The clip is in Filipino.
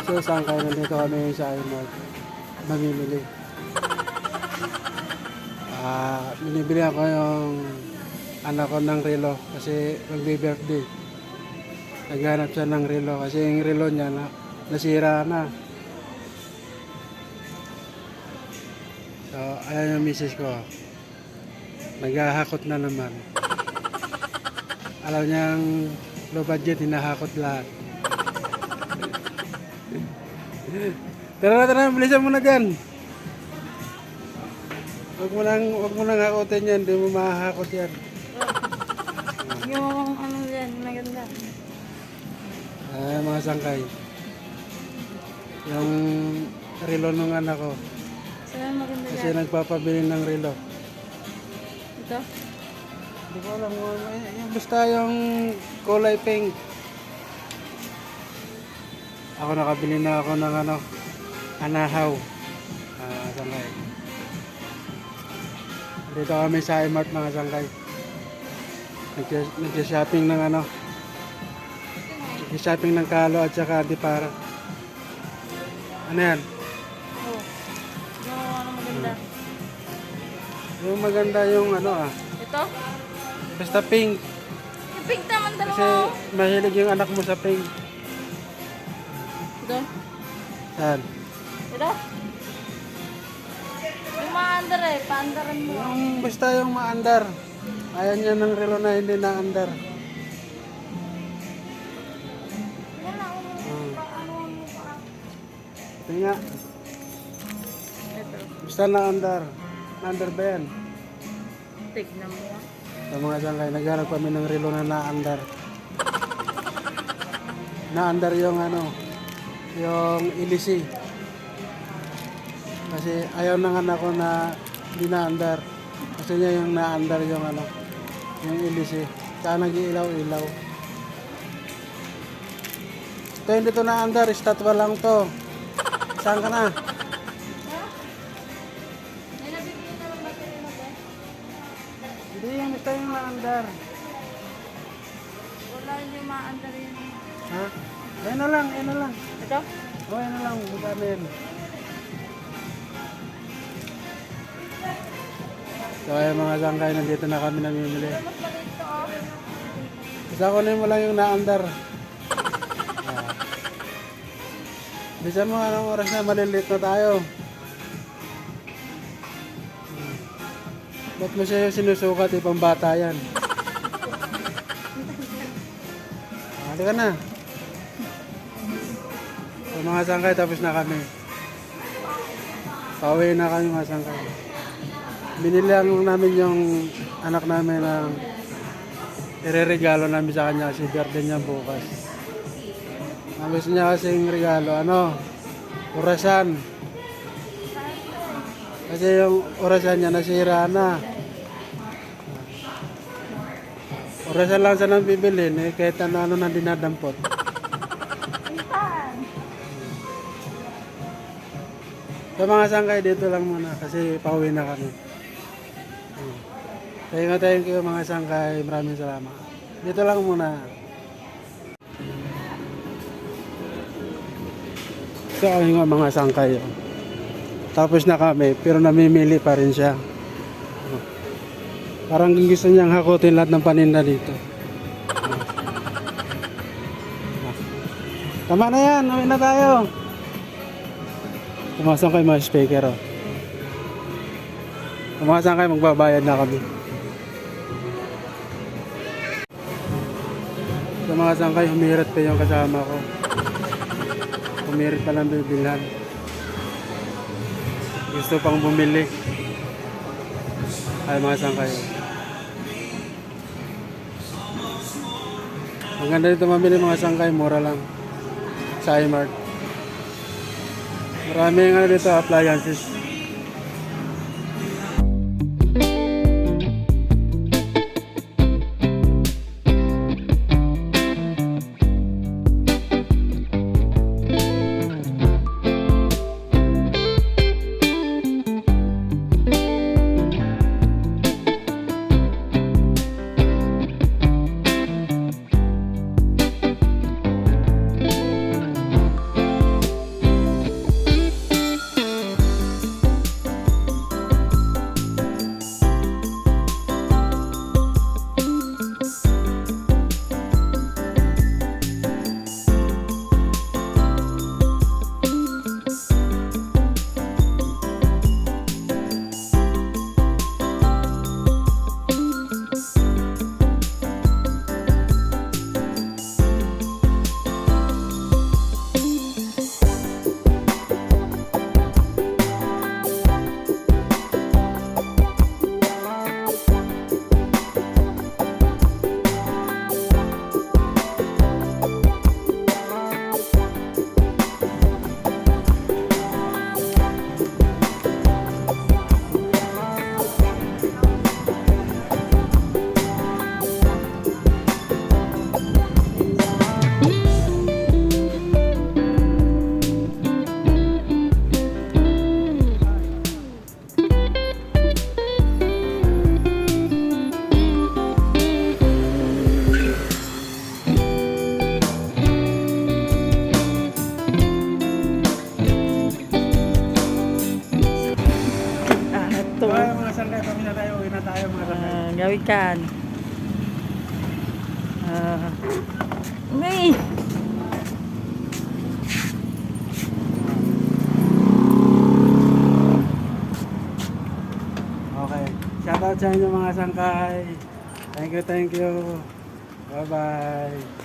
So saan kayo, nandito kami sa iMart. Mamimili. Binibili ako yung anak ko ng relo kasi magbe-birthday. Naghanap siya ng relo kasi yung relo niya nasira na. So ayan yung misis ko. Naghahakot na naman. Alam niyang low budget, hinahakot lahat. Tara, bilisan mo na dyan. Huwag mo nang hakotin yan, hindi mo mahahakot yan. Yung ano yan, maganda. Ay, mga sangkay. Yung relo ng anak ko. Saan maganda Kasi yan? nagpapabili ng relo. Ito? Hindi ko alam mo, basta yung kulay pink. Ako nakabili na ako ng anahaw. Sangkay. Dito kami sa iMart mga sangkay. Nag-shopping ng nag-shopping ng kalo at saka antipara. Ano yan? Oh. Yung ano maganda. Yung maganda yung Ito? basta pink. Yung pink naman Kasi dalawa. mahilig yung anak mo sa pink. Ito? Saan? Ito? Yung maandar paandaran mo. Yung basta yung maandar. Ayaw niya ng relo na hindi naandar. Yan na, paano mo pa? Ito nga. Ito. Basta naandar. Naandar ba yan? Tignan mo. Sa mga sangkay, naghanap kami ng relo na naandar. Naandar yung yung ilisi. Kasi ayaw ng anak ko na hindi naandar. Kasi niya yung naandar yung yung ilisi. Saan nag-iilaw-ilaw. Ito hindi to naandar, estatwa lang to. Saan ka na? May nabibigyan na ng battery mo ba? Hindi yung basta yung naandar. Wala hindi maandar yun. Ha? Ayan na lang, ayan na lang. Ito? O, ayan na lang, magkano yan. So ayan mga sangkay, nandito na kami namimili. Mas maliit to oh. Basta kunin mo lang yung naandar. Bisa mo anong oras na, maliliit na tayo. Ba't mo siya yung sinusukat, ipang bata yan. Halika na. So mga sangkay, tapos na kami. Pauwi na kami mga sangkay. Binili lang namin yung anak namin ng ireregalo namin sa kanya kasi birthday niya bukas. Ang gusto niya kasing regalo, orasan. Kasi yung orasan niya nasira na. Orasan lang siya nang bibilin, kahit ano na dinadampot. Sa mga sangkay, dito lang muna kasi pauwi na kami. Thank you mga sangkay, maraming salamat. Dito lang muna. So ayun nga mga sangkay. Tapos na kami, pero namimili pa rin siya. Parang gusto niyang hakutin lahat ng paninda dito. Tama na yan, uwi na tayo. Tumasang kayo mga speaker. Tumasang kayo, magbabayad na kami. Sa mga sangkay, humirit pa yung kasama ko. Humirit pa lang bibilhan. Gusto pang bumili. Ay mga sangkay. Ang ganda dito mamili mga sangkay, mura lang. Sa iMart. Maraming dito appliances. to. Mga sangkay, kami na tayo. Uwi na tayo mga sangkay. Gawin kan. May. Okay. Shoutout sa inyo mga sangkay. Thank you, thank you. Bye-bye.